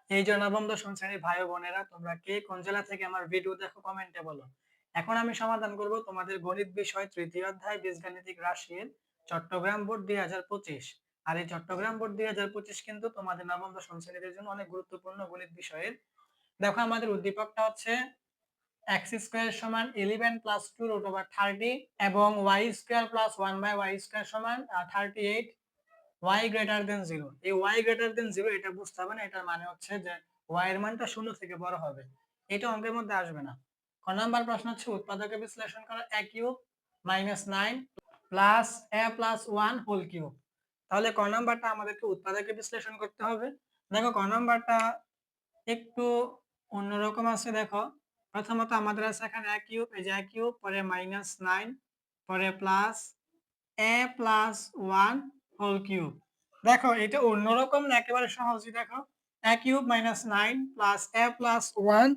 এই যে নবম দশম শ্রেণীর ভাই ও বোনেরা, তোমরা কে কোন জেলা থেকে আমার ভিডিও দেখো কমেন্টে বলো। এখন আমি সমাধান করব তোমাদের গণিত বিষয় তৃতীয় অধ্যায় বীজগাণিতিক রাশির চট্টগ্রাম বোর্ড 2025। আর এই চট্টগ্রাম বোর্ড 2025 কিন্তু তোমাদের নবম দশম শ্রেণীদের জন্য অনেক গুরুত্বপূর্ণ গণিত বিষয়ের। দেখো আমাদের উদ্দীপকটা হচ্ছে x স্কয়ার সমান 11 প্লাস 2 রুট ওভার 30 এবং y square plus 1 by y square সমান 38 y গ্রেটার দেন 0। এই y গ্রেটার দেন 0 এটা বুঝতে হবে না, এটার মানে হচ্ছে যে y এর মানটা শূন্য থেকে বড় হবে। এটা অঙ্কের মধ্যে আসবে না। ক নাম্বার প্রশ্ন হচ্ছে উৎপাদকে বিশ্লেষণ করা a cube minus 9 plus a plus 1 whole cube. তাহলে ক নাম্বারটা আমাদেরকে উৎপাদকে বিশ্লেষণ করতে হবে। দেখো ক নাম্বারটা একটু অন্যরকম আছে। দেখো প্রথমত আমাদের আছে এখানে a কিউব, এই যে a কিউব, পরে মাইনাস 9, পরে plus a plus 1 whole cube. দেখো এটা অন্যরকম না, একেবারে সহজই। দেখো a cube minus 9 plus a plus 1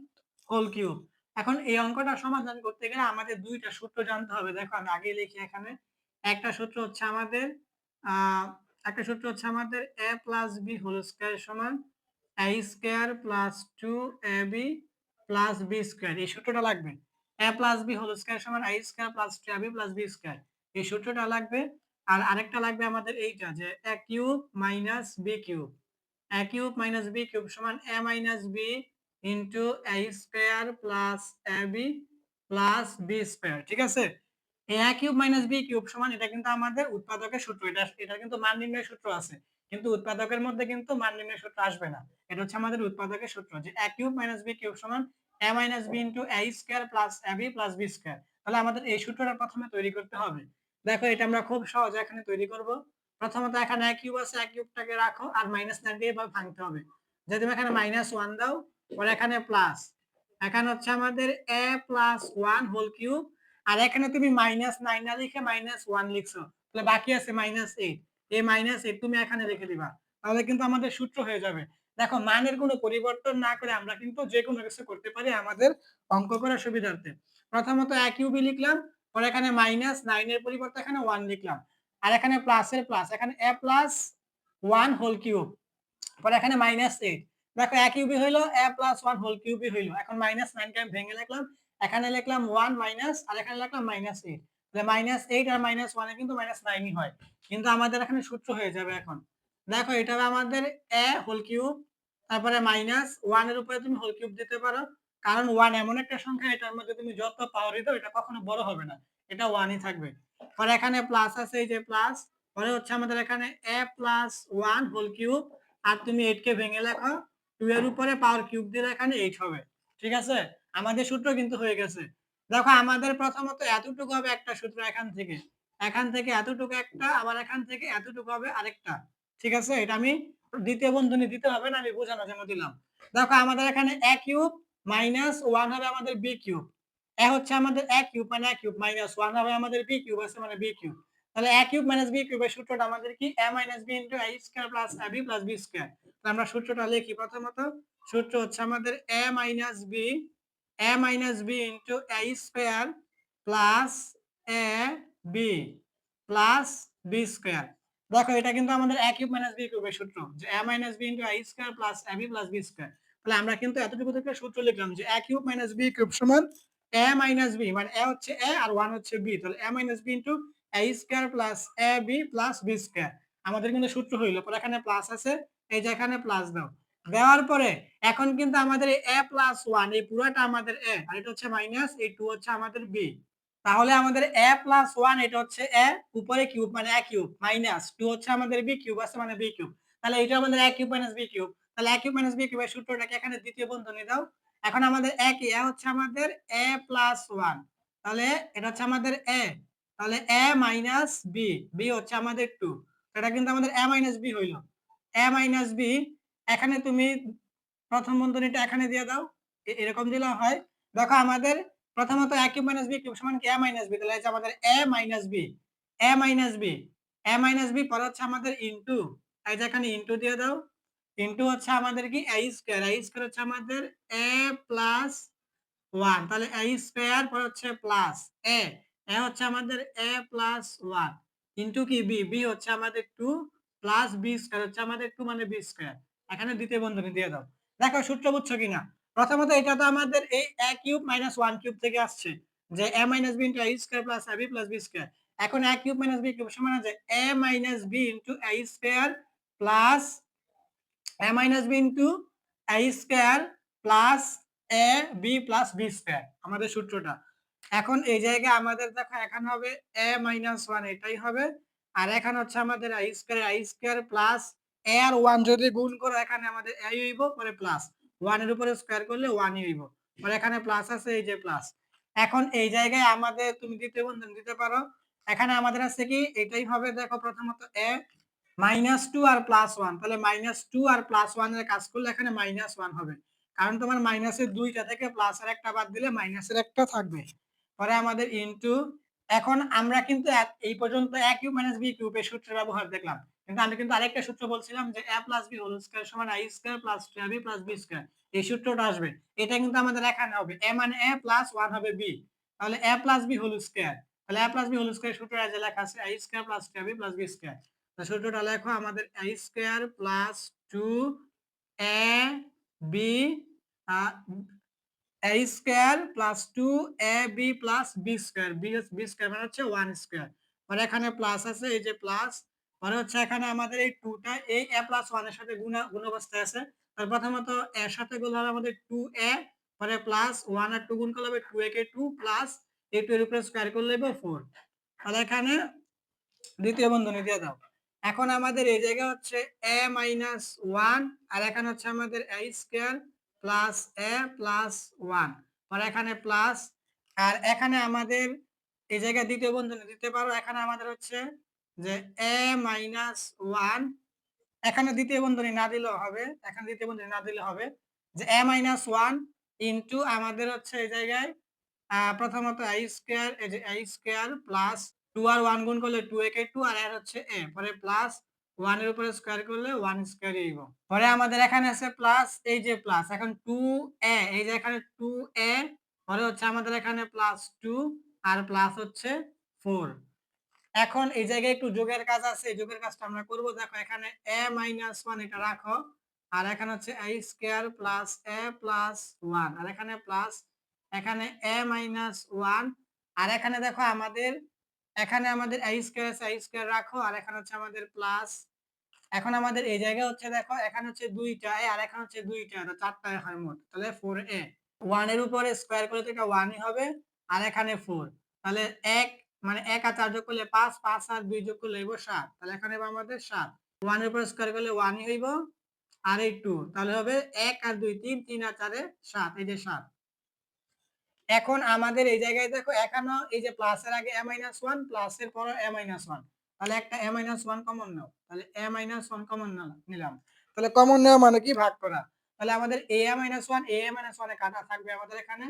whole cube. এখন এই অঙ্কটা সমাধান করতে গেলে আমাদের দুইটা সূত্র জানতে হবে। দেখো আমি আগে লিখি এখানে। একটা সূত্র হচ্ছে আমাদের আহ একটা সূত্র হচ্ছে আমাদের a plus b whole square সমান a square plus 2ab plus b square. এই সূত্রটা লাগবে। a plus b whole square সমান a square plus 2ab plus b square. এই সূত্রটা লাগবে। আর আরেকটা লাগবে আমাদের এইটা, যে a cube minus b cube. a cube minus b cube সমান a minus b into a square plus ab plus b square. ঠিক আছে? এই a cube minus b cube সমান, এটা কিন্তু আমাদের উৎপাদকের সূত্র। এটা কিন্তু মান নির্ণয়ের সূত্র আছে, কিন্তু উৎপাদকের মধ্যে কিন্তু মান নির্ণয়ের সূত্র আসবে না। এটা হচ্ছে আমাদের উৎপাদকের সূত্র, যে a cube minus b cube সমান a minus b into a square plus ab plus b square. তাহলে আমাদের এই সূত্রটা প্রথমে তৈরি করতে হবে। দেখো এটা আমরা খুব সহজে এখানে তৈরি করব। প্রথমত এখানে a কিউব আছে, a কিউবটাকে রাখো আর মাইনাস 9 দিয়ে এভাবে ভাঙতে হবে। যদি তুমি এখানে মাইনাস 1 দাও, পরে এখানে প্লাস, এখানে হচ্ছে আমাদের a প্লাস 1 হোল কিউব। আর এখানে তুমি মাইনাস 9 না লিখে মাইনাস 1 লিখছো, তাহলে বাকি আছে মাইনাস 8। এই মাইনাস 8 তুমি এখানে রেখে দিবা, তাহলে কিন্তু আমাদের সূত্র হয়ে যাবে। দেখো মানের কোনো পরিবর্তন না করে আমরা কিন্তু যে কোনো কিছু করতে পারি আমাদের অঙ্ক করার সুবিধার্থে। প্রথমত a কিউবই লিখলাম, পরে এখানে মাইনাস 9 এর পরিবর্তে এখানে 1 লিখলাম, আর এখানে প্লাসের প্লাস, এখানে a প্লাস 1 হোল কিউব, পরে এখানে মাইনাস 8। দেখো a কিউবই হইলো, a প্লাস 1 হোল কিউবই হইলো। এখন মাইনাস 9 কে আমি ভেঙে লিখলাম, এখানে লিখলাম 1 মাইনাস, আর এখানে লিখলাম মাইনাস 8। তাহলে মাইনাস 8 আর মাইনাস 1 এ কিন্তু মাইনাস 9ই হয়, কিন্তু আমাদের এখানে সূত্র হয়ে যাবে। এখন দেখো এটা আমাদের a হোল কিউব, তারপরে মাইনাস 1 এর উপরে তুমি হোল কিউব দিতে পারো, কারণ 1 এমন একটা সংখ্যা এটার মধ্যে তুমি যত পাওয়ারই দাও এটা কখনো বড় হবে না, এটা 1ই থাকবে। পরে এখানে প্লাস আছে, এই যে প্লাস, পরে হচ্ছে আমাদের এখানে a প্লাস 1 হোল কিউব, আর তুমি 8 কে ভেঙে লেখো, 2 এর উপরে পাওয়ার কিউব দিলে এখানে 8 হবে। ঠিক আছে? আমাদের সূত্র কিন্তু হয়ে গেছে। দেখো আমাদের প্রথমত এতটুকু হবে একটা সূত্র, এখান থেকে এতটুকু একটা, আবার এখান থেকে এতটুকু হবে আরেকটা। ঠিক আছে? এটা আমি দ্বিতীয় বন্ধনী দিতে হবে না, আমি বোঝানোর জন্য দিলাম। দেখো আমাদের এখানে a কিউব মাইনাস 1 হবে আমাদের b কিউব। a হচ্ছে আমাদের a কিউব, মানে a কিউব, মাইনাস 1 হবে আমাদের b কিউব আছে, মানে b কিউব। তাহলে a কিউব মাইনাস b কিউবের সূত্রটা আমাদের কি? a minus b into a square plus ab plus b square. তাহলে আমরা সূত্রটা লিখি। প্রথমত সূত্র হচ্ছে আমাদের a minus b into a square plus a b plus b square. দেখো এটা কিন্তু আমাদের a কিউব মাইনাস b কিউবের সূত্র, যে a minus b into a square plus ab plus b square. তাহলে আমরা কিন্তু এতটুকু থেকে সূত্র লিখলাম, যে a cube minus b cube সমান a মাইনাস b, মানে a হচ্ছে a আর 1 হচ্ছে b, তাহলে a minus b into a square plus ab plus b square. আমাদের কিন্তু সূত্র হইলো। পরে এখানে প্লাস আছে, এই যে এখানে প্লাস দাও। দেওয়ার পরে এখন কিন্তু আমাদের এই a প্লাস 1 এই পুরোটা আমাদের a, আর এটা হচ্ছে মাইনাস, এই 2 হচ্ছে আমাদের b। তাহলে আমাদের a প্লাস 1 এটা হচ্ছে a, উপরে কিউব মানে a কিউব, মাইনাস 2 হচ্ছে আমাদের b কিউব আছে, মানে b কিউব। তাহলে এটা আমাদের a cube minus b cube. তাহলে a কিউব মাইনাস b কিউবের সূত্রটাকে এখানে দ্বিতীয় বন্ধনী দাও। এখন আমাদের a কি? a হচ্ছে আমাদের a প্লাস 1, তাহলে এটা হচ্ছে আমাদের a, তাহলে a মাইনাস b, b হচ্ছে আমাদের 2, এটা কিন্তু আমাদের a মাইনাস b হইলো। a মাইনাস b, এখানে তুমি প্রথম বন্ধনীটা এখানে দিয়ে দাও, এরকম দিলে হয়। দেখো আমাদের প্রথমত a cube minus b cube সমান কি? a মাইনাস b, তাহলে হচ্ছে আমাদের a minus b, a minus b, a minus b, পরে হচ্ছে আমাদের ইনটু, এই যে এখানে ইনটু দিয়ে দাও, ইনটু হচ্ছে আমাদের কি? a স্কয়ার, a স্কয়ার হচ্ছে আমাদের a প্লাস 1, তাহলে a স্কয়ার, পরে হচ্ছে প্লাস a, a হচ্ছে আমাদের a প্লাস 1 ইনটু কি? b, b হচ্ছে আমাদের 2 প্লাস b স্কয়ার হচ্ছে আমাদের 2, মানে b স্কয়ার। এখানে দ্বিতীয় বন্ধনী দিয়ে দাও। দেখো সূত্র বুঝছো কিনা? প্রথমত এটা তো আমাদের এই a কিউব মাইনাস 1 কিউব থেকে আসছে, যে a minus b into a square plus ab plus b square. এখন a cube minus b cube সমান আছে a minus b into a square plus a minus b into a square plus a b plus b square আমাদের সূত্রটা। এখন এই জায়গায় আমাদের দেখো এখানে হবে a মাইনাস 1 এটাই হবে, আর এখানে হচ্ছে আমাদের a স্কয়ার প্লাস a আর 1 যদি গুণ করো এখানে আমাদের a হইব, পরে প্লাস 1 এর উপরে স্কয়ার করলে 1 ই হইব, পরে এখানে প্লাস আছে, এই যে প্লাস। এখন এই জায়গায় আমাদের তুমি দ্বিতীয় বন্ধন দিতে পারো, এখানে আমাদের আছে কি এটাই হবে, দেখো প্রথমত a মাইনাস 2 আর প্লাস 1, তাহলে মাইনাস 2 আর প্লাস 1 এর কাজ করলে এখানে মাইনাস 1 হবে, কারণ তোমার মাইনাসের দুইটা থেকে প্লাসের একটা বাদ দিলে মাইনাসের একটা থাকবে। পরে আমাদের ইনটু, এখন আমরা কিন্তু এই পর্যন্ত a cube minus b cube এর সূত্র ব্যবহার দেখলাম, কিন্তু আমি কিন্তু আরেকটা সূত্র বলছিলাম যে a plus b whole square সমান a square plus 2ab plus b square, এই সূত্রটা আসবে। এটা কিন্তু আমাদের এখানে হবে a মানে a প্লাস 1 হবে b, তাহলে a plus b whole square, তাহলে a plus b whole square সূত্রটা যে লেখা আছে a square plus 2ab plus b square, তো সূত্রটা লেখো আমাদের a square plus 2ab a square plus 2ab plus b square, b square মানে হচ্ছে 1 স্কয়ার, আর এখানে প্লাস আছে, এই যে প্লাস, মানে হচ্ছে এখানে আমাদের এই 2টা এই a প্লাস 1 এর সাথে গুণ অবস্থায় আছে, তার প্রথমত এর সাথে গুণ হলে আমাদের 2a, পরে প্লাস 1 আর 2 গুণ করলে হবে 2a কে 2 প্লাস এই 2 এর উপরে স্কয়ার করলে হবে 4, তাহলে এখানে দ্বিতীয় বন্ধনী দিয়ে দাও। এখন আমাদের এই জায়গায় হচ্ছে a মাইনাস 1, আর এখানে হচ্ছে আমাদের a square plus a plus 1, আর এখানে প্লাস, আর এখানে আমাদের এই জায়গায় দ্বিতীয় বন্ধনী দিতে পারো, এখানে আমাদের হচ্ছে যে a মাইনাস 1, এখানে দ্বিতীয় বন্ধনী না দিলেও হবে, এখানে দ্বিতীয় বন্ধনী না দিলে হবে যে a মাইনাস 1 ইনটু আমাদের হচ্ছে এই জায়গায় প্রথমত a স্কয়ার, এই যে a স্কয়ার প্লাস 2 আর 1 গুণ করলে 2a কে 2, আর এর হচ্ছে a, পরে প্লাস 1 এর উপরে স্কয়ার করলে 1 স্কয়ার হইব, পরে আমাদের এখানে আছে প্লাস, এই যে প্লাস, এখন 2a, এই যে এখানে 2a, পরে হচ্ছে আমাদের এখানে প্লাস 2 আর প্লাস হচ্ছে 4। এখন এই জায়গায় একটু যোগের কাজ আছে, এই যোগের কাজটা আমরা করব। দেখো এখানে a মাইনাস 1 এটা রাখো, আর এখানে হচ্ছে a square plus a plus 1, আর এখানে প্লাস, এখানে a মাইনাস 1, আর এখানে দেখো আমাদের এখানে আমাদের a স্কয়ার আছে, a স্কয়ার রাখো, আর এখানে হচ্ছে আমাদের প্লাস, এখন আমাদের এই জায়গায় হচ্ছে দেখো এখানে হচ্ছে দুইটা a আর এখানে হচ্ছে দুইটা, তো চারটা হয় মোট, তাহলে 4a, 1 এর উপরে স্কয়ার করলে তো এটা 1 ই হবে, আর এখানে 4, তাহলে 1 মানে 1 আর 4 যোগ করলে 5, 5 আর 2 যোগ করলে হইব 7, তাহলে এখানে হবে আমাদের 7, 1 এর উপরে স্কয়ার করলে 1 ই হইব, আর এই 2, তাহলে হবে 1 আর 2 3, 3 আর 4 7, এই যে 7। এখন আমাদের এই জায়গায় দেখো এখানেও এই যে প্লাসের আগে a-1 প্লাসের পরে a-1, তাহলে একটা a-1 কমন নাও, তাহলে a-1 কমন নিলাম, তাহলে কমন নেওয়া মানে কি ভাগ করা, তাহলে আমাদের a-1 a-1 এ কাটা থাকবে আমাদের এখানে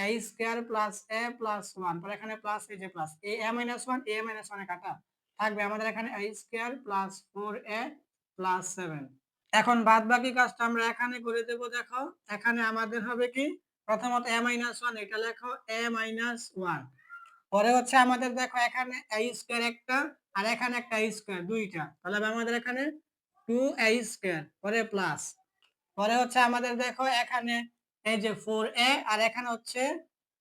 a square plus a plus 1, পরে এখানে প্লাস, এই যে প্লাস a-1 a-1 এ কাটা থাকবে আমাদের এখানে a square plus 4a plus 7। এখন বাদ বাকি কাজটা আমরা এখানে করে দেব। দেখো এখানে আমাদের হবে কি, প্রথমত a-1 এটা লেখো a-1, পরে হচ্ছে আমাদের দেখো এখানে a স্কয়ার একটা, আর এখানে একটা a স্কয়ার দুইটা, তাহলে আমাদের এখানে 2a স্কয়ার, পরে প্লাস, পরে হচ্ছে আমাদের দেখো এখানে এই যে 4a, আর এখানে হচ্ছে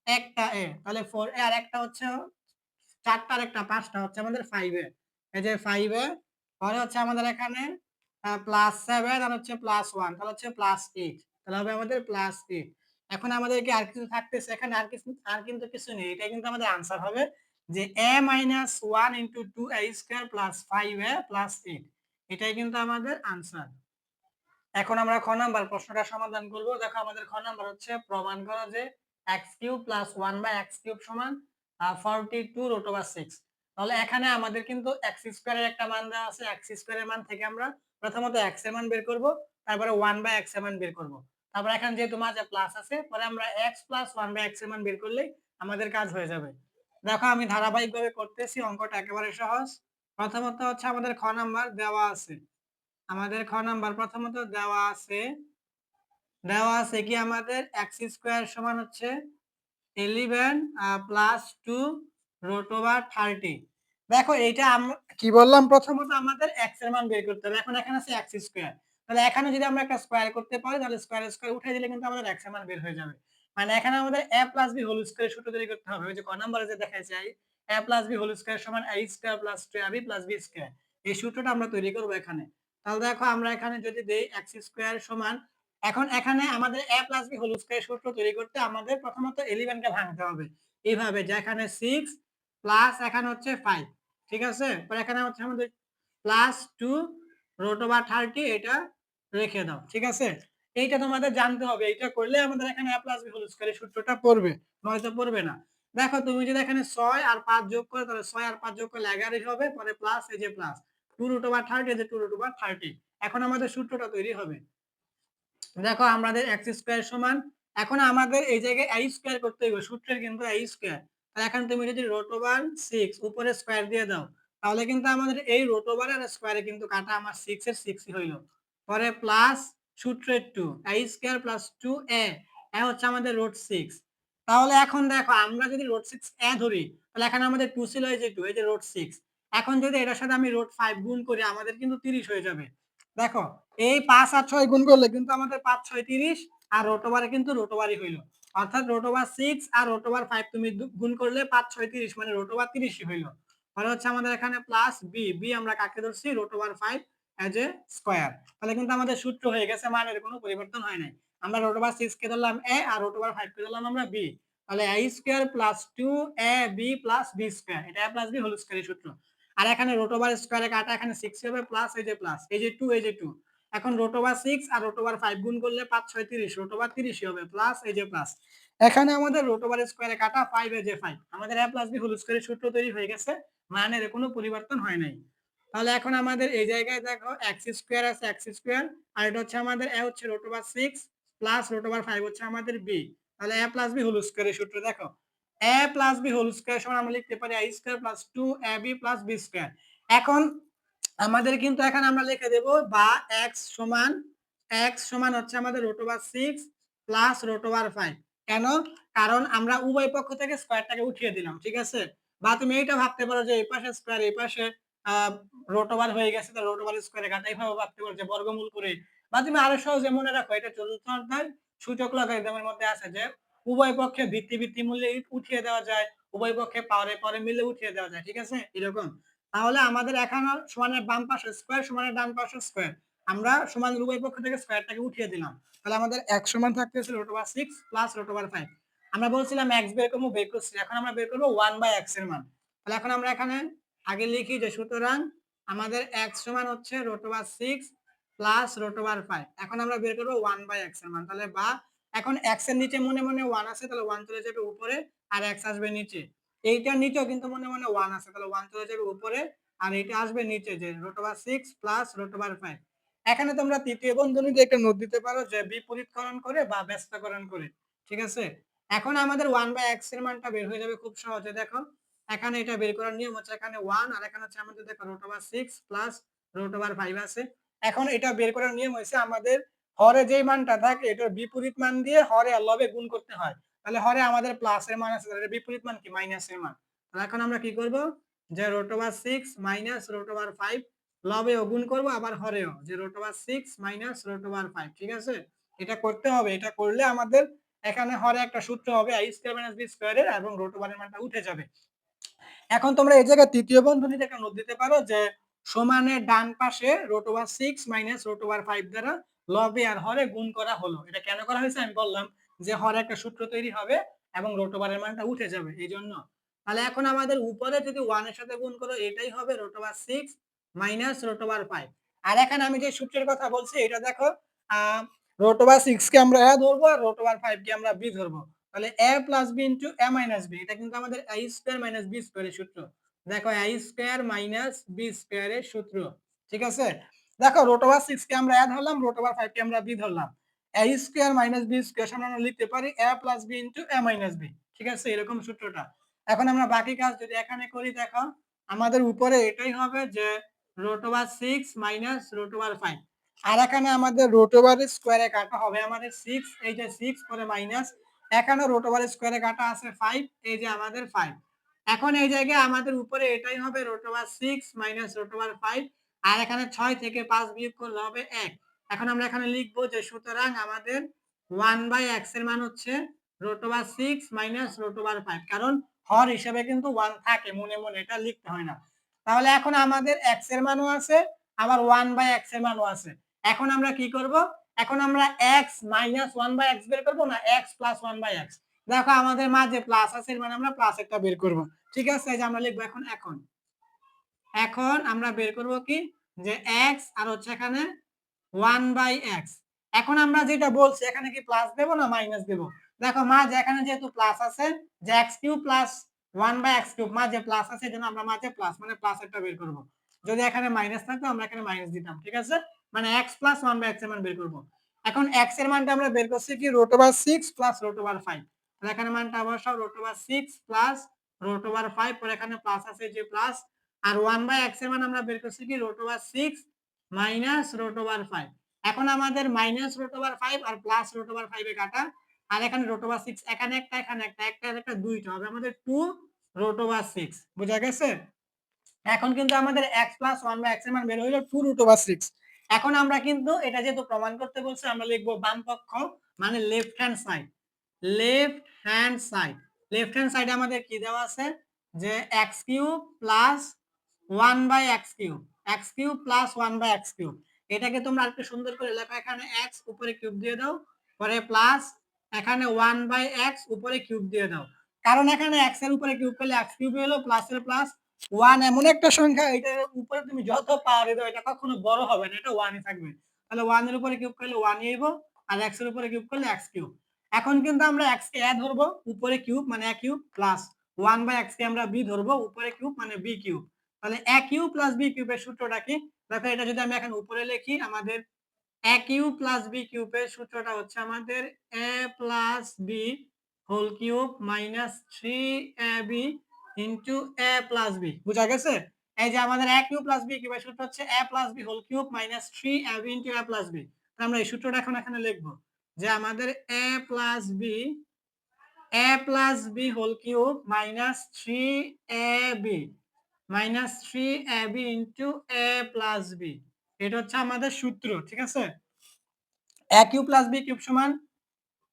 একটা a, তাহলে 4a আর একটা হচ্ছে চারটার একটা পাঁচটা হচ্ছে আমাদের 5a, এই যে 5a, পরে হচ্ছে আমাদের এখানে প্লাস 7 আর হচ্ছে প্লাস 1, তাহলে হচ্ছে প্লাস 8, তাহলে হবে আমাদের প্লাস 8। এখন আমাদের কি আর কিছু থাকতেছে এখানে? আর কিন্তু কিছু নেই, এটা কিন্তু আমাদের आंसर হবে যে a-1 into 2a square plus 5a plus 8, এটাই কিন্তু আমাদের आंसर। এখন আমরা খ নাম্বার প্রশ্নটা সমাধান করব। দেখো আমাদের খ নাম্বার হচ্ছে প্রমাণ করো যে x cube plus 1/x cube সমান 42 রুট ওভার 6। তাহলে এখানে আমাদের কিন্তু x স্কয়ারের একটা মান দেওয়া আছে, x স্কয়ারের মান থেকে আমরা প্রথমত x এর মান বের করব, তারপরে 1/x এর মান বের করব, তারপর এখানে যেহেতু মাঝে প্লাস আছে, পরে আমরা x প্লাস 1/x এর মান বের করলেই আমাদের কাজ হয়ে যাবে। দেখো আমি ধারাবাহিকভাবে করতেছি, অঙ্কটা একেবারে সহজ। প্রথমত হচ্ছে আমাদের খ নাম্বার দেওয়া আছে, আমাদের খ নাম্বার প্রথমত দেওয়া আছে কি আমাদের x স্কয়ার সমান হচ্ছে 11 প্লাস 2 রুট ওভার 30। দেখো এইটা আমরা কি বললাম, প্রথমত আমাদের x এর মান বের করতে হবে। এখন এখানে আছে x স্কয়ার, তাহলে এখানে যদি আমরা একটা স্কয়ার করতে পারি তাহলে স্কয়ার উঠাই দিলে কিন্তু আমাদের x এর মান বের হয়ে যাবে। মানে এখানে আমাদের a plus b whole square সূত্র তৈরি করতে হবে। ওই যে ক নম্বরে যে দেখাইছি a plus b whole square সমান a square plus 2ab plus b square. এই সূত্রটা আমরা তৈরি করব এখানে। তাহলে দেখো আমরা এখানে যদি দেই x স্কয়ার সমান, এখন এখানে আমাদের a plus b whole square সূত্র তৈরি করতে আমাদের প্রথমত এলিমেন্টকে ভাঙতে হবে। এইভাবে যে এখানে 6 প্লাস এখানে হচ্ছে 5, ঠিক আছে? পরে এখানে হচ্ছে আমাদের প্লাস 2 রুট ওভার 30 এটা রেখে দাও, ঠিক আছে? এইটা তোমাদের জানতে হবে। এইটা করলে আমাদের এখানে a প্লাস b হোল স্কয়ারের সূত্রটা পড়বে, নয়তো পড়বে না। দেখো তুমি যদি এখানে 6 আর 5 যোগ করো তাহলে 6 আর 5 যোগ করলে 11 হবে, পরে প্লাস এই যে প্লাস 2 রুট ওভার 30 এই যে 2 রুট ওভার 30। এখন আমাদের সূত্রটা তৈরি হবে। দেখো আমাদের x স্কয়ার সমান, এখন আমাদের এই জায়গায় a স্কয়ার করতে হবে, সূত্রের কিন্তু a স্কয়ার। তাহলে এখন তুমি যদি রুট ওভার 6 উপরে স্কয়ার দিয়ে দাও তাহলে কিন্তু আমাদের এই রুট ওভার আর স্কয়ারে কিন্তু কাটা আমার 6 এর 6 ই হইল। পরে প্লাস সূত্রের 2 a square plus 2a, a হচ্ছে আমাদের রুট 6। তাহলে এখন দেখো আমরা যদি রুট 6 a ধরি তাহলে এখানে আমাদের 2 ছিল এই যে 2, এই যে রুট 6। এখন যদি এটার সাথে আমি রুট 5 গুণ করি আমাদের কিন্তু 30 হয়ে যাবে। দেখো এই 5 আর 6 গুণ করলে কিন্তু আমাদের 5 6 30, আর রুট ওভারে কিন্তু রুট ওভারই হইল। অর্থাৎ রুট ওভার 6 আর রুট ওভার 5 তুমি গুণ করলে 5 6 30 মানে রুট ওভার 30 ই হইল। তাহলে হচ্ছে আমাদের এখানে প্লাস বি আমরা কাকে ধরছি root over 5 as a square. তাহলে কিন্তু আমাদের সূত্র হয়ে গেছে, মানের কোনো পরিবর্তন হয় নাই। আমরা রুট ওভার 6 কে ধরলাম a আর রুট ওভার 5 কে ধরলাম আমরা b। তাহলে a square plus 2ab plus b square, এটা a প্লাস b হোল স্কয়ারের সূত্র। আর এখানে রুট ওভার স্কয়ারে কাটা এখানে 6 হবে, প্লাস এই যে প্লাস এই যে 2 এই যে 2। এখন রুট ওভার 6 আর রুট ওভার 5 গুণ করলে 5 6 30, রুট ওভার 30 হবে, প্লাস এই যে প্লাস। এখানে আমাদের রুট ওভার স্কয়ারে কাটা 5 এই যে 5, আমাদের a প্লাস b হোল স্কয়ারের সূত্র তৈরি হয়ে গেছে, মানের কোনো পরিবর্তন হয় নাই। তাহলে এখন আমাদের এই জায়গায় দেখো x স্কয়ার আছে, x স্কয়ার, আর এটা হচ্ছে আমাদের a হচ্ছে root over 6 plus root over 5 হচ্ছে আমাদের b। তাহলে a প্লাস b হোল স্কয়ারের সূত্র দেখো a plus b whole square সমান আমরা লিখতে পারি a square plus 2ab plus b square. এখন আমাদের কিন্তু এখানে আমরা লিখে দেব বা x সমান হচ্ছে আমাদের root over 6 plus root over 5। কেন? কারণ আমরা উভয় পক্ষ থেকে স্কয়ারটাকে উঠিয়ে দিলাম, ঠিক আছে? বা তুমি এইটা ভাবতে পারো যে এই পাশে স্কয়ার এই পাশে রুট ওভার হয়ে গেছে, তো রুট ওভার স্কয়ারে কাটা, এইভাবে ভাবতে পারো যে বর্গমূল করে। বা তুমি আরো সহজে মনে রাখো, এটা চতুর্থ অধ্যায় সূচক লগারিদমের মধ্যে আছে যে উভয় পক্ষে ভিত্তি মূল্যে উঠিয়ে দেওয়া যায়, উভয় পক্ষে পাওয়ারে মিলে উঠিয়ে দেওয়া যায়, ঠিক আছে? এরকম। তাহলে আমাদের এখানে সমানের বাম পাশে স্কয়ার সমানের ডান পাশে স্কয়ার, আমরা সমানের উভয় পক্ষ থেকে স্কয়ারটাকে উঠিয়ে দিলাম। তাহলে আমাদের x সমান থাকতেছে √6 প্লাস √5। আমরা বলছিলাম x বের করব, বের করছি, এখন আমরা বের করব 1/x এর মান। তাহলে এখন আমরা এখানে আগে লিখি যে সুতরাং আমাদের x সমান হচ্ছে √6 প্লাস √5। এখন আমরা বের করব 1/x এর মান। তাহলে বা এখন x এর নিচে মনে মনে 1 আছে, তাহলে 1 চলে যাবে উপরে আর x আসবে নিচে। এইটার নিচেও কিন্তু মনে মনে 1 আছে, তাহলে 1 চলে যাবে উপরে আর এটা আসবে নিচে, যে √6 প্লাস √5। এখানে তোমরা তৃতীয় বন্ধনী দিয়ে একটা নোট দিতে পারো যে বিপরীতকরণ করে বা ব্যস্তকরণ করে, ঠিক আছে? এখন আমাদের 1/x এর মানটা বের হয়ে যাবে খুব সহজে। দেখো এখানে এটা বের করার নিয়ম হচ্ছে এখানে 1 আর এখানে হচ্ছে আমাদের দেখো √6 প্লাস √5 আছে। এখন এটা বের করার নিয়ম হইছে আমাদের হরে যেই মানটা থাকে এটার বিপরীত মান দিয়ে হরে আর লবে গুণ করতে হয়। তাহলে হরে আমাদের প্লাস এর মান আছে, তাহলে বিপরীত মান কি মাইনাস এর মান। তাহলে এখন আমরা কি করব যে √6 মাইনাস √5 লবেও গুণ করব আবার হরেও, যে √6 মাইনাস √5, ঠিক আছে? এটা করতে হবে, এটা করলে আমাদের এখানে হরে একটা সূত্র হবে a স্কয়ার মাইনাস b স্কয়ারের, এবং √1 এর মানটা উঠে যাবে। এখন তোমরা এই জায়গায় তৃতীয় বন্ধনীতে একটা নোট দিতে পারো যে সমানের ডান পাশে √6 মাইনাস √5 দ্বারা লবে আর হরে গুণ করা হলো। এটা কেন করা হয়েছে আমি বললাম, যে হরে একটা সূত্র তৈরি হবে এবং √1 এর মানটা উঠে যাবে এই জন্য। তাহলে এখন আমাদের উপরে যদি 1 এর সাথে গুণ করো এটাই হবে √6 মাইনাস √5। আর এখানে আমি যে সূত্রের কথা বলছি এটা দেখো √6 কে আমরা a ধরবো আর √5 কে আমরা b ধরবো। তাহলে a plus b into a minus b, এটা কিন্তু আমাদের a স্কয়ার মাইনাস b স্কয়ারের সূত্র। দেখো a স্কয়ার মাইনাস b স্কয়ারের সূত্র, ঠিক আছে? দেখো √6 কে আমরা a ধরলাম, √5 কে আমরা b ধরলাম। a square minus b square সমান আমরা লিখতে পারি a plus b into a minus b, ঠিক আছে? এরকম সূত্রটা। এখন আমরা বাকি কাজ যদি এখানে করি, দেখো আমাদের উপরে এটাই হবে যে √6 মাইনাস √5, আর এখানে আমাদের √এর স্কয়ারে কাটা হবে আমাদের 6, এই যে 6 পরে মাইনাস, এখানে √এর স্কয়ারে কাটা আছে 5, এই যে আমাদের 5। এখন এই জায়গায় আমাদের উপরে এটাই হবে √6 মাইনাস √5, আর এখানে 6 থেকে 5 বিয়োগ করলে হবে 1। এখন আমরা এখানে লিখবো যে সুতরাং আমাদের 1/x এর মান হচ্ছে √6 মাইনাস √5, কারণ হর হিসেবে কিন্তু 1 থাকে, মনে মনে এটা লিখতে হয় না। তাহলে এখন আমাদের x এর মানও আছে, আবার 1/x এর মানও আছে। এখন আমরা কি করব? এখন আমরা x মাইনাস 1/x বের করব না x প্লাস 1/x। দেখো আমাদের মাঝে প্লাস আছে, এর মানে আমরা প্লাস একটা বের করব। ঠিক আছে, এই যে আমরা লিখবো এখন এখন আমরা বের করব কি, যে x আর হচ্ছে এখানে 1/x। এখন আমরা যেটা বলছি এখানে কি প্লাস দেব না মাইনাস দেব? দেখো মাঝে এখানে যেহেতু প্লাস আছে, যে x³ প্লাস 1/x³ মাঝে প্লাস আছে, এজন্য আমরা মাঝে প্লাস মানে প্লাস একটা বের করব। যদি এখানে মাইনাস থাকতো আমরা এখানে মাইনাস দিতাম। ঠিক আছে, মানে x প্লাস 1/x এর মান বের করব। এখন x এর মানটা আমরা বের করছি কি √6 প্লাস √5। তাহলে এখানে মানটা বসাও √6 প্লাস √5, পরে এখানে প্লাস আছে যে প্লাস, আর 1/x এর মান আমরা বের করছি কি √6 মাইনাস √5। এখন আমাদের মাইনাস √5 আর প্লাস √5 এ কাটা, আর এখানে √6 এখানে একটা এখানে একটা একটা আর একটা দুইটা হবে আমাদের 2√6। বুঝা গেছে? এখন কিন্তু আমাদের x প্লাস 1/x এর মান বের হইলো 2√6। এখন আমরা কিন্তু এটা যেহেতু প্রমাণ করতে বলছে, আমরা লিখবো বাম পক্ষ মানে left hand side. Left hand side, left hand সাইডে আমাদের কি দেওয়া আছে, যে x³ plus 1/x³ x³ plus 1/x³। এটাকে তোমরা আরেকটু সুন্দর করে লেখো, এখানে x উপরে কিউব দিয়ে দাও, পরে প্লাস এখানে 1/x উপরে কিউব দিয়ে দাও। কারণ এখানে x এর উপরে কিউব করলে x³ হলো, প্লাস এর প্লাস 1 এমন একটা সংখ্যা, এটার উপরে তুমি যত পাওয়ার দাও এটা কখনো বড় হবে না, এটা 1 ই থাকবে। তাহলে 1 এর উপরে কিউব করলে 1 ই হইব, আর x এর উপরে কিউব করলে x³। এখন কিন্তু আমরা x কে a ধরবো, উপরে কিউব মানে a কিউব, প্লাস 1/x কে আমরা b ধরবো, উপরে কিউব মানে b কিউব। তাহলে a কিউব প্লাস b কিউবের সূত্রটা কি? দেখো এটা যদি আমি এখন উপরে লিখি, আমাদের a কিউব প্লাস b কিউবের সূত্রটা হচ্ছে আমাদের a plus b whole cube minus 3ab into a plus b। বুঝা গেছে? এই যে আমাদের a কিউব প্লাস b কিউবের সূত্র হচ্ছে a plus b whole cube minus 3ab into a plus b। আমরা এই সূত্রটা এখন এখানে লিখবো, যে আমাদের a plus b whole cube minus 3ab into a plus b। এটা হচ্ছে আমাদের সূত্র। ঠিক আছে, a cube plus b cube সমান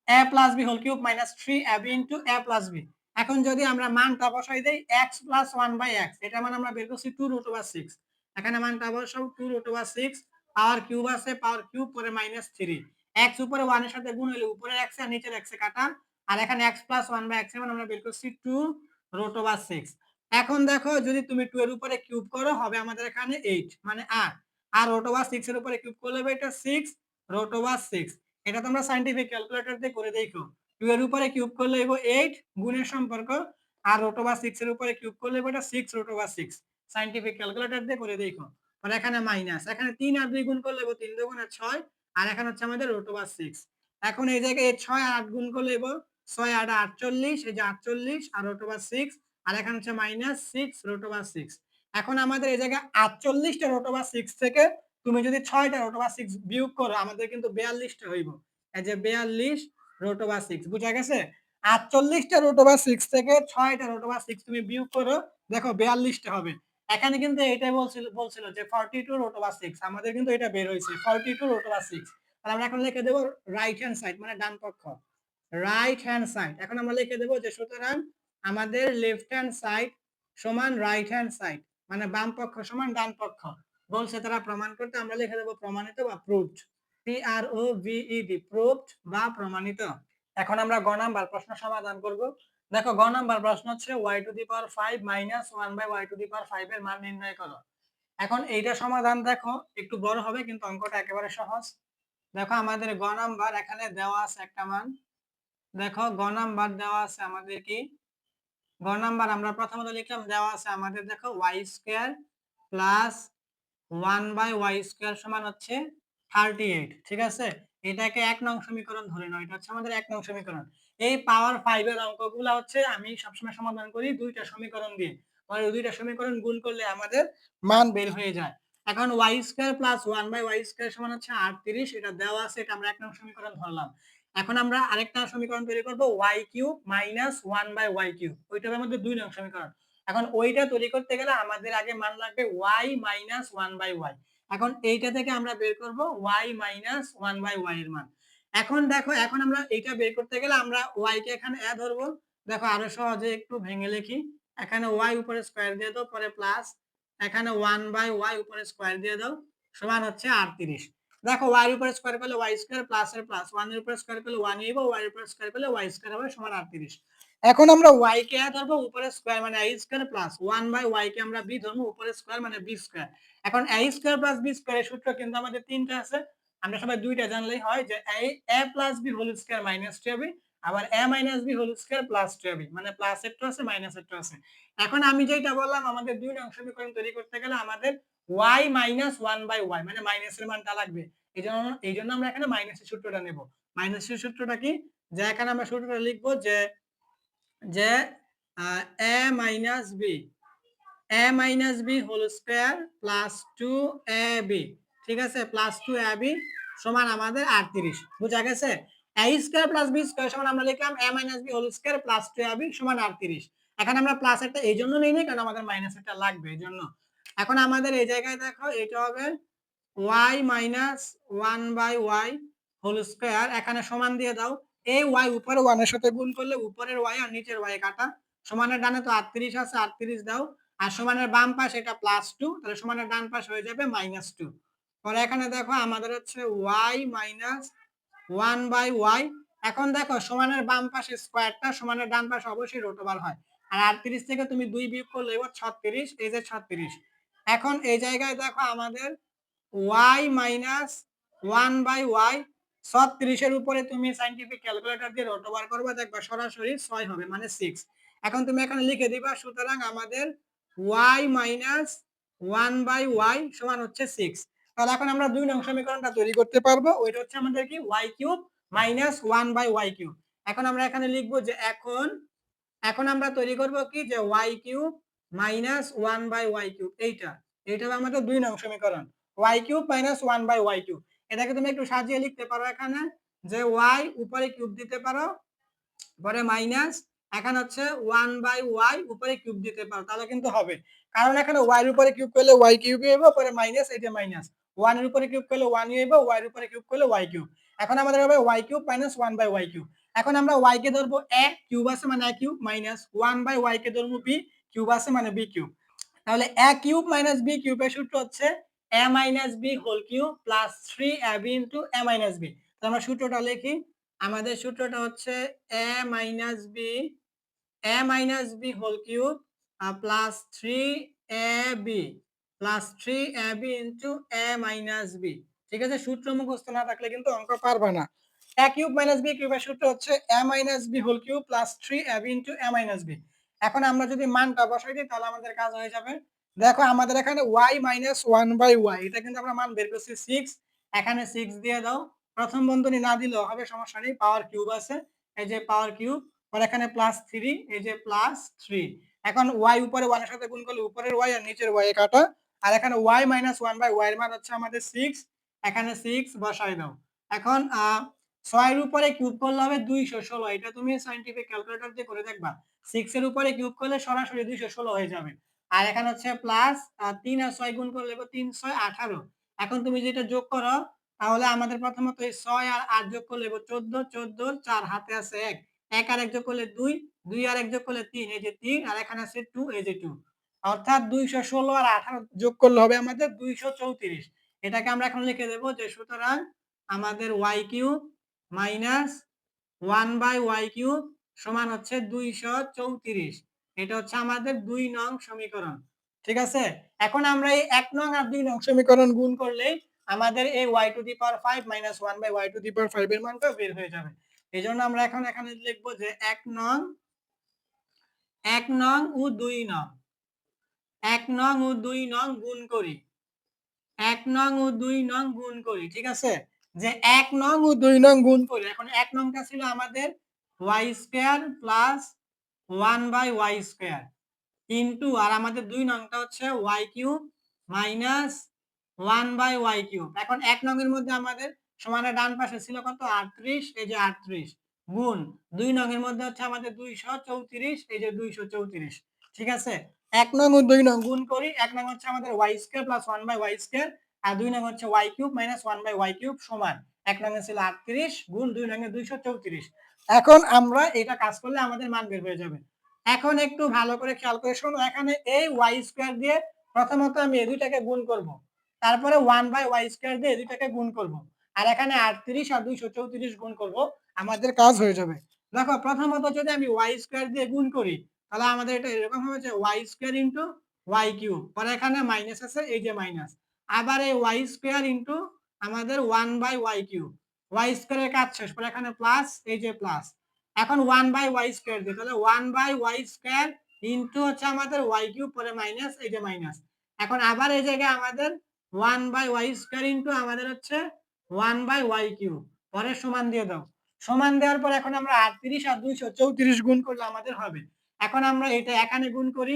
a plus b whole cube minus 3ab into a plus b। এখন যদি আমরা মানটা বসাই দেই x প্লাস 1/x, এটা মানে আমরা বের করছি 2√6। এখানে মানটা বসাও 2√6, পাওয়ার কিউব আছে, পাওয়ার কিউব পরে মাইনাস 3, x উপরে 1 এর সাথে গুণ হলে উপরের x আর নিচের x এ কাটা, আর এখানে x প্লাস 1/x এর মান আমরা বের করছি 2√6। এখন দেখো যদি তুমি 2 এর উপরে কিউব করো হবে আমাদের এখানে 8 মানে 8, আর √6 এর উপরে কিউব করলে হবে এটা 6√6। এটা তোমরা সায়েন্টিফিক ক্যালকুলেটর দিয়ে করে দেখো। 2 এর উপরে কিউব করলে হবে 8 গুণের সম্পর্ক, আর √6 এর উপরে কিউব করলে হবে এটা 6√6। সায়েন্টিফিক ক্যালকুলেটর দিয়ে করে দেখো। মানে এখানে মাইনাস, এখানে 3 আর 2 গুণ করলে হবে 3 2 গুণে 6, আর এখানে হচ্ছে আমাদের √6। এখন এই জায়গায় 6 আর 8 গুণ করলে হবে 6 8 48, এই যে 48 আর √6, আর এখানে হচ্ছে মাইনাস 6√6। এখন আমাদের এই জায়গায় 48 টা √6 থেকে তুমি যদি 6 টা √6 বিয়োগ করো আমাদের কিন্তু 42 টা হইব। এই যে 42√6। বুঝা গেছে? 48 টা √6 থেকে 6 টা √6 তুমি বিয়োগ করো, দেখো 42 টা হবে। এখানে কিন্তু এটাই বলছিল যে 42√6, আমাদের কিন্তু এটা বের হইছে 42√6। তাহলে আমরা এখন লিখে দেব রাইট হ্যান্ড সাইড মানে ডান পক্ষ, রাইট হ্যান্ড সাইড। এখন আমরা লিখে দেব যে সুতরাং আমাদের লেফট হ্যান্ড সাইড সমান রাইট হ্যান্ড সাইড, মানে বাম পক্ষ সমান ডান পক্ষ। বলছে তারা প্রমাণ করতে, আমরা লিখে দেব প্রমাণিত বা প্রুভড, PROVED, প্রুভড বা প্রমাণিত। এখন আমরা গ নাম্বার প্রশ্ন সমাধান করব। দেখো গ নাম্বার প্রশ্ন হচ্ছে y⁵ মাইনাস 1/y⁵ এর মান নির্ণয় করো। এখন এইটা সমাধান দেখো একটু বড় হবে কিন্তু অঙ্কটা একেবারে সহজ। দেখো আমাদের গ নাম্বার এখানে দেওয়া আছে একটা মান। দেখো গ নাম্বার দেওয়া আছে আমাদের কি, গ নাম্বার আমরা প্রথমত লিখলাম দেওয়া আছে আমাদের, দেখো y² প্লাস 1/y² সমান হচ্ছে 38। ঠিক আছে, এটাকে 1 নং সমীকরণ ধরে নাও, এটা হচ্ছে আমাদের 1 নং সমীকরণ। এই পাওয়ার 5 এর অঙ্কগুলা হচ্ছে আমি সবসময় সমাধান করি দুইটা সমীকরণ দিয়ে, মানে দুইটা সমীকরণ গুণ করলে আমাদের মান বের হয়ে যায়। এখন y² প্লাস 1/y² সমান হচ্ছে 38, এটা দেওয়া আছে, এটা আমরা 1 নং সমীকরণ ধরলাম। এখন আমরা আরেকটা সমীকরণ তৈরি করব y³ মাইনাস 1/y³, ওইটা হবে আমাদের 2 নং সমীকরণ। এখন ওইটা তৈরি করতে গেলে আমাদের আগে মান লাগবে y মাইনাস 1/y। এখন এইটা থেকে আমরা বের করব y মাইনাস 1/y এর মান। এখন দেখো, এখন আমরা এইটা বের করতে গেলে আমরা y কে এখানে a ধরবো। দেখো আরো সহজে একটু ভেঙে লিখি। এখানে y উপরে স্কয়ার দিয়ে দাও, পরে প্লাস এখানে 1/y উপরে স্কয়ার দিয়ে দাও, সমান হচ্ছে 38। দেখো y এর উপরে স্কয়ার করলে y স্কয়ার প্লাস এর প্লাস, 1 এর উপরে স্কয়ার করলে 1 হইব, y এর উপরে স্কয়ার করলে y স্কয়ার হবে, সমান 38। এখন আমরা y কে a ধরবো, উপরে স্কয়ার মানে a স্কয়ার প্লাস 1/y কে আমরা b ধরবো, উপরে স্কয়ার মানে b স্কয়ার। এখন a স্কয়ার প্লাস b স্কয়ারের সূত্র কিন্তু আমাদের তিনটা আছে, আমরা সবাই দুইটা জানলেই হয়, যে a plus b whole square minus 2ab, আবার a minus b whole square plus 2ab, মানে প্লাস একটু আছে মাইনাস একটু আছে। এখন আমি যেটা বললাম, আমাদের দুই নং সমীকরণ তৈরি করতে গেলে আমাদের y মাইনাস 1/y মানে মাইনাসের মানটা লাগবে। এইজন্য আমরা এখানে মাইনাসের সূত্রটা নেব। মাইনাসের সূত্রটা কি, যে এখানে আমরা সূত্রটা লিখব যে যে a minus b whole square plus 2ab, ঠিক আছে, প্লাস 2ab সমান আমাদের 38। বুঝা গেছে? a square plus b square সমান আমরা লিখলাম a minus b whole square plus 2ab সমান 38। এখন আমরা প্লাস একটা এই জন্য নেই না, কারণ আমাদের মাইনাস একটা লাগবে এই জন্য। এখন আমাদের এই জায়গায় দেখো এটা হবে y minus 1/y whole square, এখানে সমান দিয়ে দাও, এই y উপরে 1 এর সাথে গুণ করলে উপরের y আর নিচের y কাটা, সমানের ডানে তো 38 আছে, 38 দাও, আর সমানের বাম পাশে এটা প্লাস 2, তাহলে সমানের ডান পাশে হয়ে যাবে মাইনাস 2। পরে এখানে দেখো আমাদের হচ্ছে y মাইনাস 1/y। এখন দেখো সমানের বাম পাশে স্কয়ারটা, সমানের ডান পাশে অবশ্যই রুট ওভার হয়, আর 38 থেকে তুমি 2 বিয়োগ করলে এবার 36, এই যে 36। এখন এই জায়গায় দেখো আমাদের y মাইনাস 1/y, 36 এর উপরে তুমি সায়েন্টিফিক ক্যালকুলেটর দিয়ে রুট ওভার করবে, দেখবা সরাসরি 6 হবে, মানে 6। এখন তুমি এখানে লিখে দিবা, সুতরাং আমাদের y মাইনাস 1/y সমান হচ্ছে 6। তাহলে এখন আমরা দুই নং সমীকরণটা তৈরি করতে পারবো, ওইটা হচ্ছে আমাদের কি y cube minus 1/y cube. এখন আমরা এখানে লিখবো যে এখন আমরা তৈরি করব কি, যে y cube minus 1/y cube, এইটা হবে আমাদের দুই নং সমীকরণ, y cube minus 1/y cube. এটাকে তুমি একটু সাজিয়ে লিখতে পারো এখানে, যে y উপরে কিউব দিতে পারো, পরে মাইনাস এখানে হচ্ছে 1/y উপরে কিউব দিতে পারো, তাহলে কিন্তু হবে। কারণ এখানে y এর উপরে কিউব করলে y কিউবই হবে, পরে মাইনাস, এটা মাইনাস 1 এর উপরে কিউব করলে 1 ই হবে, y এর উপরে কিউব করলে y কিউব। এখন আমাদের হবে y cube minus 1/y cube. এখন আমরা y কে ধরবো a, কিউব আছে মানে a কিউব, মাইনাস 1/y কে ধরবো b, কিউব আছে মানে b কিউব। তাহলে a কিউব মাইনাস b কিউবের সূত্র হচ্ছে a minus b whole cube plus 3ab into a minus b। তো আমরা সূত্রটা লিখি, আমাদের সূত্রটা হচ্ছে a minus b whole cube plus 3ab into a minus b। ঠিক আছে, সূত্র মুখস্থ না থাকলে কিন্তু অঙ্ক পারবা না। a কিউব মাইনাস b কিউবের সূত্র হচ্ছে a minus b whole cube plus 3ab into a minus b। এখন আমরা যদি মানটা বসাই দিই তাহলে আমাদের কাজ হয়ে যাবে। দেখো আমাদের এখানে y মাইনাস 1/y, এটা কিন্তু আমরা মান বের করছি 6, এখানে 6 দিয়ে দাও, প্রথম বন্ধনী না দিলেও হবে, সমস্যা নেই, পাওয়ার কিউব আছে, এই যে পাওয়ার কিউব, আর এখানে প্লাস 3, এই যে প্লাস 3। এখন y উপরে 1 এর সাথে গুণ করলে উপরের y আর নিচের y কাটা, আর এখানে y মাইনাস 1/y এর মান হচ্ছে আমাদের 6, এখানে 6 বসাই দাও। এখন 6 এর উপরে কিউব করলে হবে 216, এটা তুমি সায়েন্টিফিক ক্যালকুলেটর দিয়ে করে দেখবা, 6 এর উপরে কিউব করলে সরাসরি 216 হয়ে যাবে। আর এখানে হচ্ছে প্লাস 3 আর 6 গুণ করলে 3 6 18। এখন তুমি যেটা যোগ করো, তাহলে আমাদের প্রথমত এই 6 আর 8 যোগ করলে 14, 14 4 হাতে আছে 1, 1 আর 1 যোগ করলে 2, 2 আর 1 যোগ করলে 3, এই যে 3, আর এখানে আছে 2, এই যে 2, অর্থাৎ 216 আর 18 যোগ করলে হবে আমাদের 234। এটাকে আমরা এখন লিখে দেব, যে সুতরাং আমাদের y cube minus 1/y cube সমান হচ্ছে 234। এটা হচ্ছে আমাদের 2 নং সমীকরণ। ঠিক আছে, এখন আমরা এই 1 নং আর 2 নং সমীকরণ গুণ করলে আমাদের এই y to the power 5 minus 1/y to the power 5 এর মানটা বের হয়ে যাবে। এইজন্য আমরা এখন এখানে লিখব যে 1 নং ও 2 নং, 1 নং ও 2 নং গুণ করি, 1 নং ও 2 নং গুণ করি। ঠিক আছে, যে 1 নং ও 2 নং গুণ করি। এখন 1 নংটা ছিল আমাদের y square plus 1/y square into, আর আমাদের 2 নংটা হচ্ছে y cube minus 1/y cube. এখন 1 নং এর মধ্যে আমাদের সমানের ডান পাশে ছিল কত 38, এই যে 38, গুণ 2 নং এর মধ্যে হচ্ছে আমাদের 234, এই যে 234। ঠিক আছে, 1 নং ও 2 নং গুণ করি, 1 নং হচ্ছে আমাদের y square plus 1/y square, আর 2 নং হচ্ছে y cube minus 1 by y cube সমান 1 নং ছিল 38 গুণ 2 নং 234। এখন আমরা এটা কাজ করলে আমাদের মান বের হয়ে যাবে। এখন একটু ভালো করে খেয়াল করে শোনো, এখানে এই y স্কয়ার দিয়ে প্রথমত আমি এই দুইটাকে গুণ করব, তারপরে 1 বাই y স্কয়ার দিয়ে এই দুইটাকে গুণ করব, আর এখানে 38 আর 234 গুণ করব, আমাদের কাজ হয়ে যাবে। দেখো প্রথমত যদি আমি y স্কয়ার দিয়ে গুণ করি তাহলে আমাদের এটা এরকম হবে যে y square into y cube, পরে এখানে মাইনাস আছে, এই যে মাইনাস, আবার এই y স্কয়ার ইনটু আমাদের 1 বাই y কিউব, y স্কয়ারের কাজ শেষ, পরে এখানে প্লাস, এই যে প্লাস, এখন 1 বাই y স্কয়ার দিই তাহলে 1 বাই y স্কয়ার ইনটু হচ্ছে আমাদের y কিউব, পরে মাইনাস, এই যে মাইনাস, এখন আবার এই জায়গায় আমাদের 1 বাই y স্কয়ার ইনটু আমাদের হচ্ছে 1 বাই y কিউব, পরে সমান দিয়ে দাও। সমান দেওয়ার পর এখন আমরা 38 আর 234 গুণ করলে আমাদের হবে। এখন আমরা এটা এখানে গুণ করি,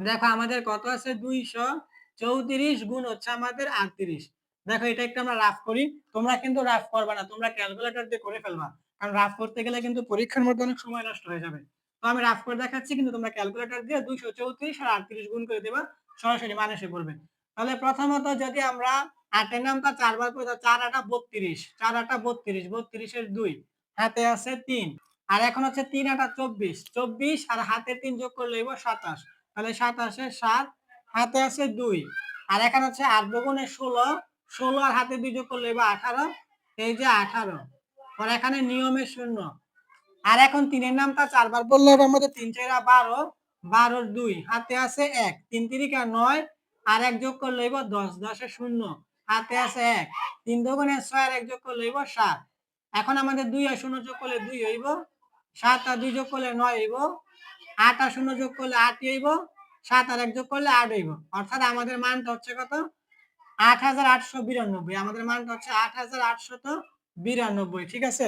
দেখো আমাদের কত আছে 234 গুণ হচ্ছে আমাদের 38। দেখো এটা একটু আমরা রাফ করি, তোমরা কিন্তু রাফ করবে না, তোমরা ক্যালকুলেটর দিয়ে করে ফেলবা, কারণ রাফ করতে গেলে কিন্তু পরীক্ষার মধ্যে অনেক সময় নষ্ট হয়ে যাবে। তো আমি রাফ করে দেখাচ্ছি, কিন্তু তোমরা ক্যালকুলেটর দিয়ে 234 আর 38 গুণ করে দেবা, সরাসরি মান এসে পড়বে। তাহলে প্রথমত যদি আমরা 8 এর নামটা 4 বার করে দাও, 4 8 32, 4 8 32, 32 এর 2 হাতে আছে 3, আর এখন হচ্ছে 3 8 24, 24 আর হাতে 3 যোগ করলে হইব 27, তাহলে 27 এর 7 হাতে আছে 2, আর এখানে হচ্ছে 8 দুগুণে 16, 16 আর হাতে 2 যোগ করলে হইব 18, এই যে 18, আর এখানে নিয়মে 0, আর এখন 3 এর নামটা 4 বার বললে হবে আমাদের 3 4 12, 12 এর 2 হাতে আছে 1, 3 3 9, আর 1 যোগ করলে হইব 10, 10 এর 0 হাতে আছে 1, 3 দুগুণে 6 আর 1 যোগ করলে হইব 7, এখন আমাদের 2 আর 0 যোগ করলে 2 হইব, 7 আর 2 যোগ করলে 9 হইব, 8 আর 0 যোগ করলে 8 হইব, 7 আর 1 যোগ করলে 8 হইব, অর্থাৎ আমাদের মানটা হচ্ছে কত 8892, আমাদের মানটা হচ্ছে 8892, ঠিক আছে।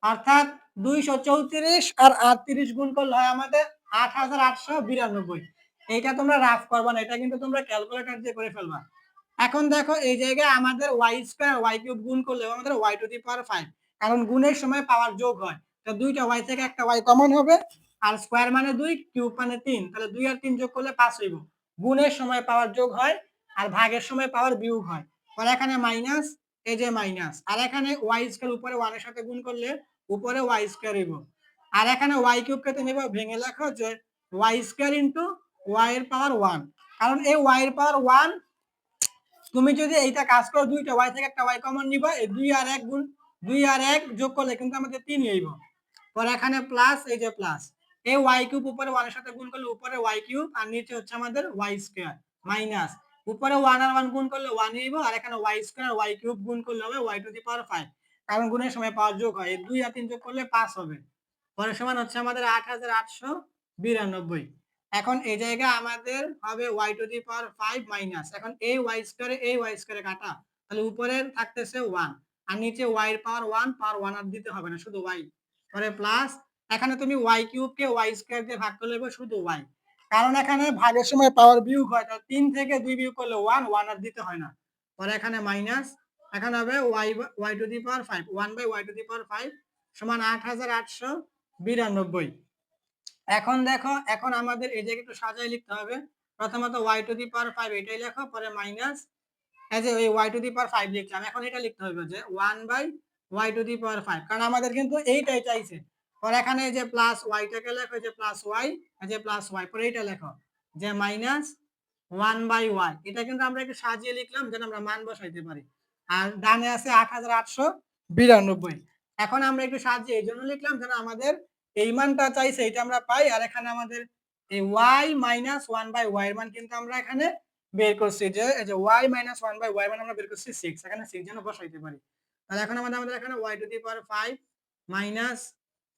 অর্থাৎ 234 আর 38 গুণ করলে হয় আমাদের 8892। এইটা তোমরা রাফ করবা না, এটা কিন্তু তোমরা ক্যালকুলেটর দিয়ে করে ফেলবা। এখন দেখো এই জায়গায় আমাদের y স্কয়ার y কিউব গুণ করলে আমাদের y টু দি পাওয়ার 5, কারণ গুণের সময় পাওয়ার যোগ হয়, তো দুইটা y থেকে একটা y কমন হবে, আর স্কয়ার মানে 2, কিউব মানে 3, তাহলে 2 আর 3 যোগ করলে 5 হইব। গুণের সময় পাওয়ার যোগ হয় আর ভাগের সময় পাওয়ার বিয়োগ হয়, পরে এখানে মাইনাস, এই যে মাইনাস, আর এখানে y স্কয়ার উপরে 1 এর সাথে গুণ করলে উপরে y স্কয়ার হইব, আর এখানে y কিউব কে তুমি ভেঙে লেখো যে y স্কয়ার ইনটু y এর পাওয়ার 1, কারণ এই y এর পাওয়ার 1 তুমি যদি এইটা কাজ করো, দুইটা y থেকে একটা y কমন নিবা, এই 2 আর 1 গুণ 2 আর 1 যোগ করলে কিন্তু আমাদের 3 হইব, পরে এখানে প্লাস, এই যে প্লাস, এই y কিউব উপরে 1 এর সাথে গুণ করলে উপরে y কিউব, আর নিচে হচ্ছে আমাদের y স্কয়ার, মাইনাস উপরে 1 আর 1 গুণ করলে 1 হইব, আর এখানে y স্কয়ার y কিউব গুণ করলে হবে y টু দি পাওয়ার 5, কারণ গুণের সময় পাওয়ার যোগ হয়, এই 2 আর 3 যোগ করলে 5 হবে, পরে সমান হচ্ছে আমাদের 8892। এখন এই জায়গায় আমাদের হবে y to the power 5 minus, এখন এই y স্কয়ারে এই y স্কয়ারে কাটা, তাহলে উপরে থাকতেছে 1 আর নিচে y এর পাওয়ার 1 আর দিতে হবে না, শুধু y, পরে প্লাস, এখানে তুমি y কিউব কে y স্কয়ার দিয়ে ভাগ করলে হবে শুধু y, কারণ এখানে ভাগের সময় পাওয়ার বিয়োগ হয়, তাহলে 3 থেকে 2 বিয়োগ করলে 1 আর দিতে হয় না, পরে এখানে মাইনাস, এখন হবে y to the power 5, 1 by y to the power 5 সমান 8892। এখন দেখো, এখন আমাদের এই জায়গায় একটু সাজায় লিখতে হবে, প্রথমত y টু দি পাওয়ার 5 এটাই লেখো, পরে মাইনাস, এই যে এই y টু দি পাওয়ার 5 লিখলাম, এখন এটা লিখতে হবে যে 1 by y to the power 5, কারণ আমাদের কিন্তু এইটাই চাইছে, পরে এখানে এই যে প্লাস y টাকে লেখো, এই যে প্লাস y, এই যে প্লাস y, পরে এটা লেখো যে মাইনাস 1 বাই y, এটা কিন্তু আমরা একটু সাজিয়ে লিখলাম যেন আমরা মান বসাইতে পারি, আর ডানে আছে 8892। এখন আমরা একটু সাজিয়ে এই জন্য লিখলাম যেন আমাদের এই মানটা চাইছে এটা আমরা পাই, আর এখানে আমাদের এই y মাইনাস 1 বাই y এর মান কিন্তু আমরা এখানে বের করছি, যে এই যে y মাইনাস 1 বাই y মান আমরা বের করছি 6, এখানে 6 যেন বসাইতে পারি, তাহলে এখন আমাদের এখানে y to the power 5 minus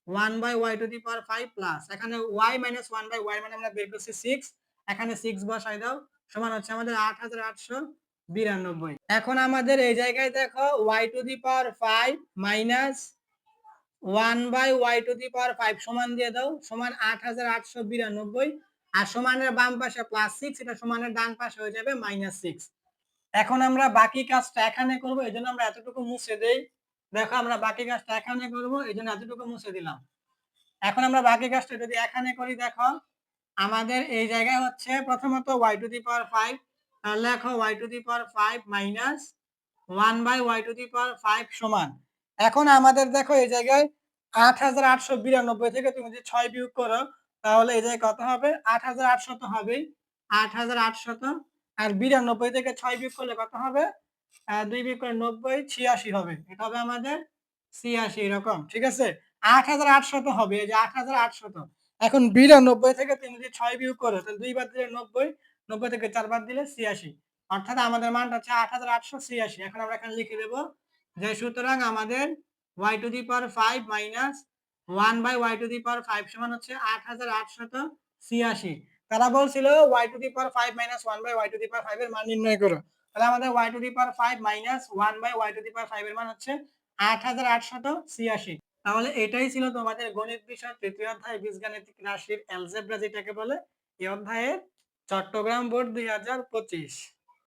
1 by y to the power 5 plus, এখানে y মাইনাস 1 বাই y মানে আমরা বের করছি 6, এখানে 6 বসাই দাও, সমান হচ্ছে আমাদের 8892। এখন আমাদের এই জায়গায় দেখো y to the power 5 minus 1 by y to the power 5 সমান দিয়ে দাও, সমান 8892, আর সমানের বাম পাশে প্লাস 6, এটা সমানের ডান পাশে হয়ে যাবে মাইনাস 6। এখন আমরা বাকি কাজটা এখানে করব, এজন্য আমরা এতটুকু মুছে দেই, দেখো আমরা বাকি কাজটা এখানে করব, এজন্য এতটুকু মুছে দিলাম। এখন আমরা বাকি কাজটা যদি এখানে করি, দেখো আমাদের এই জায়গায় হচ্ছে প্রথমত y টু দি পাওয়ার 5, তাহলে লেখো y to the power 5 minus 1 by y to the power 5 সমান। এখন আমাদের দেখো এই জায়গায় 8892 থেকে তুমি যদি 6 বিয়োগ করো তাহলে এই জায়গায় কত হবে? 8800 তো হবেই, 8800 আর 92 থেকে 6 বিয়োগ করলে কত হবে? 2 বিয়োগ করে 90, 86 হবে। এটা হবে আমাদের 86 এরকম, ঠিক আছে? 8800 হবে, এই যে 8800। এখন 92 থেকে তুমি যদি 6 বিয়োগ করো তাহলে 2 বাদ দিলে 90, 90 থেকে 4 বাদ দিলে 86। অর্থাৎ আমাদের মানটা হচ্ছে 8886। এখন আমরা এখানে লিখে দেব যে সুতরাং আমাদের y to the power 5 minus 1 by y to the power 5 সমান হচ্ছে 8886। তারা বলছিল y to the power 5 minus 1 by y to the power 5 এর মান নির্ণয় করো। তাহলে আমাদের y to the power 5 minus 1 by y to the power 5 এর মান হচ্ছে 8886। তাহলে এটাই ছিল তোমাদের গণিত বিষয় তৃতীয় অধ্যায় বীজগাণিতিক রাশির অ্যালজেব্রা যেটাকে বলে, এই অধ্যায়ের চট্টগ্রাম বোর্ড 2025।